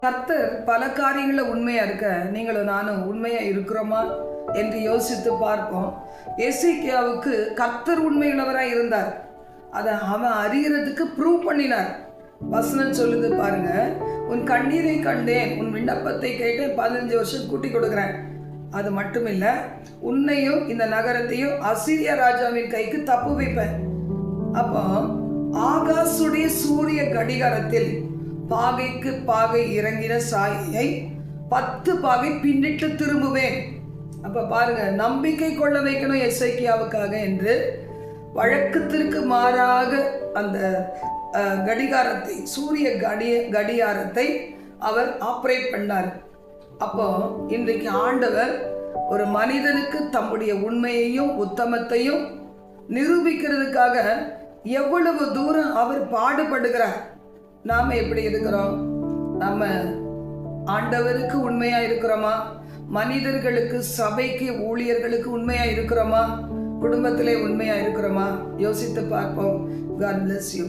கர்த்தர் பல காரியங்களில் உண்மையா இருக்க நீங்களும் நானும் உண்மையா இருக்கிறோமா என்று யோசித்து பார்ப்போம். எசேக்கியாவுக்கு கர்த்தர் உண்மையுள்ளவராய் இருந்தார். அதை அவன் அறிகிறதுக்கு ப்ரூவ் பண்ணினார். வசனம் சொல்லுது பாருங்க, உன் கண்ணீரை கண்டேன், உன் விண்ணப்பத்தை கேட்டேன், 15 வருஷம் கூட்டி கொடுக்குறேன். அது மட்டும் இல்லை, உன்னையும் இந்த நகரத்தையும் அசீரியா ராஜாவின் கைக்கு தப்பு வைப்பேன். அப்போ ஆகாசுடைய சூரிய கடிகாரத்தில் பாகைக்கு பாகை இறங்கின சாயை 10 பாகை பின்னிட்டு திரும்புவேன். அப்ப பாருங்க, நம்பிக்கை கொள்ள வைக்கணும் எசேக்கியாவுக்காக என்று வழக்கத்திற்கு மாறாக அந்த கடிகாரத்தை, சூரிய கடிகாரத்தை அவர் ஆப்ரேட் பண்ணார். அப்போ இன்றைக்கு ஆண்டவர் ஒரு மனிதனுக்கு தம்முடைய உண்மையையும் உத்தமத்தையும் நிரூபிக்கிறதுக்காக எவ்வளவு தூரம் அவர் பாடுபடுகிறார். நாம எப்படி இருக்கிறோம்? நம்ம ஆண்டவருக்கு உண்மையா இருக்கிறோமா? மனிதர்களுக்கு, சபைக்கு, ஊழியர்களுக்கு உண்மையா இருக்கிறோமா? குடும்பத்திலே உண்மையா இருக்கிறோமா? யோசித்து பார்ப்போம். God bless you.